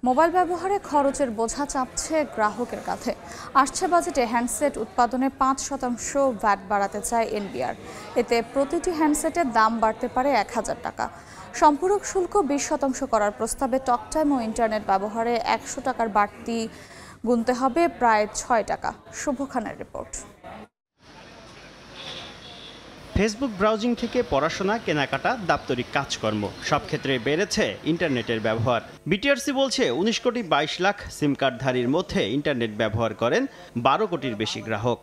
Mobile ব্যবহারে খরচের বোঝা চাপছে গ্রাহকের কাঁধে। আসছে বাজেটে হ্যান্ডসেট উৎপাদনে ৫% ভ্যাট বাড়াতে চায় এনবিআর। এতে প্রতিটি হ্যান্ডসেটের দাম বাড়তে পারে ১,০০০ টাকা। সম্পূরক শুল্ক ২০% করার প্রস্তাবে টকটাইম ও ইন্টারনেট ব্যবহারে ১০০ টাকার বাড়তি গুনতে হবে প্রায় ৬ টাকা। শুভ খানের রিপোর্ট। ফেসবুক ব্রাউজিং থেকে পড়াশোনা, কেনাকাটা, দাপ্তরিক কাজকর্ম সব ক্ষেত্রে বেড়েছে ইন্টারনেটের ব্যবহার। বিটিআরসি বলছে ১৯ কোটি ২২ লাখ সিম কার্ডধারীর মধ্যে ইন্টারনেট ব্যবহার করেন ১২ কোটির বেশি গ্রাহক।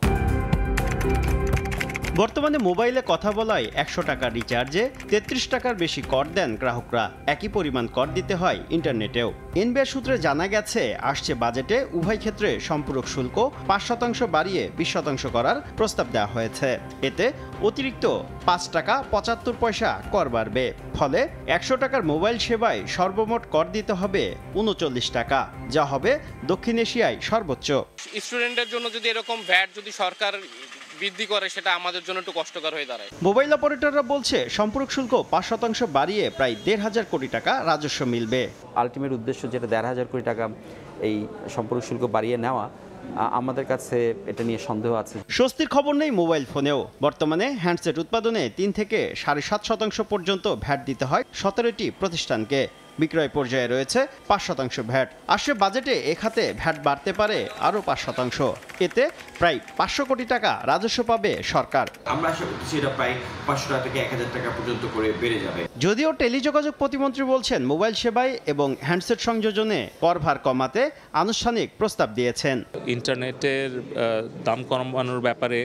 বর্তমানে মোবাইলে কথা বলায় ১০০ টাকার রিচার্জে ৩৩ টাকার বেশি কর দেন গ্রাহকরা। একই পরিমাণ কর দিতে হয় ইন্টারনেটেও। এনবিআর সূত্রে জানা গেছে, আসছে বাজেটে উভয় ক্ষেত্রে সম্পূরক শুল্ক ৫% বাড়িয়ে ২০% করার প্রস্তাব দেওয়া হয়েছে। এতে অতিরিক্ত ৫ টাকা ৭৫ পয়সা কর বাড়বে। ফলে ১০০ টাকার মোবাইল সেবায় সর্বমোট কর দিতে হবে ৩৯ টাকা, যা হবে দক্ষিণ এশিয়ায় সর্বোচ্চ। স্টুডেন্টের জন্য যদি এরকম ভ্যাট যদি সরকার বৃদ্ধি করে, সেটা আমাদের জন্য একটু কষ্টকর হয়ে দাঁড়ায়। মোবাইল অপারেটররা বলছে সম্পূরক শুল্ক ৫% বাড়িয়ে প্রায় ১,৫০০ কোটি টাকা রাজস্ব মিলবে। আলটিমেট উদ্দেশ্য যেটা ১,৫০০ কোটি টাকা এই সম্পূরক শুল্ক বাড়িয়ে নেওয়া, আমাদের কাছে এটা নিয়ে সন্দেহ আছে। স্বস্তির খবর নেই মোবাইল ফোনেও। বর্তমানে হ্যান্ডসেট উৎপাদনে ৩ থেকে ৭.৫% পর্যন্ত ভ্যাট দিতে হয় ১৭টি প্রতিষ্ঠানকে। বিক্রয় পর্যায়ে রয়েছে ৫% ভ্যাট। আসছে বাজেটে এ খাতে ভ্যাট বাড়তে পারে আরও ৫%। এতে প্রায় ৫০০ কোটি টাকা রাজস্ব পাবে সরকার। আমরা আশা করতেছি এটা প্রায় ৫০০ টাকা থেকে ১,০০০ টাকা পর্যন্ত করে বেড়ে যাবে। যদিও টেলিযোগাযোগ প্রতিমন্ত্রী বলছেন, মোবাইল সেবায় এবং হ্যান্ডসেট সংযোজনে করভার কমাতে আনুষ্ঠানিক প্রস্তাব দিয়েছেন। ইন্টারনেটের দাম কমানোর ব্যাপারে,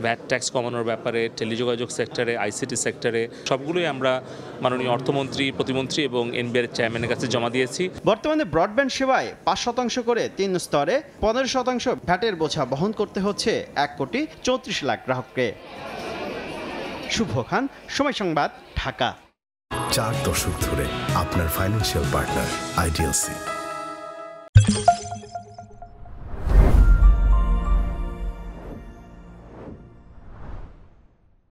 ভ্যাট ট্যাক্স কমানোর ব্যাপারে, টেলিযোগাযোগ সেক্টরে, আইসিটি সেক্টরে সবগুলোই আমরা মাননীয় অর্থমন্ত্রী, প্রতিমন্ত্রী এবং এনবিআর চেয়ারম্যানের কাছে জমা দিয়েছি। বর্তমানে ব্রডব্যান্ড সেবায় ৫% করে ৩ স্তরে ১৫% ভ্যাটের বোঝা বহন করতে হচ্ছে ১,৩৪ লাখ গ্রাহককে। শুভ খান, সময় সংবাদ, ঢাকা। 4 দশক ধরে আপনার ফাইন্যান্সিয়াল পার্টনার আইডিএলসি।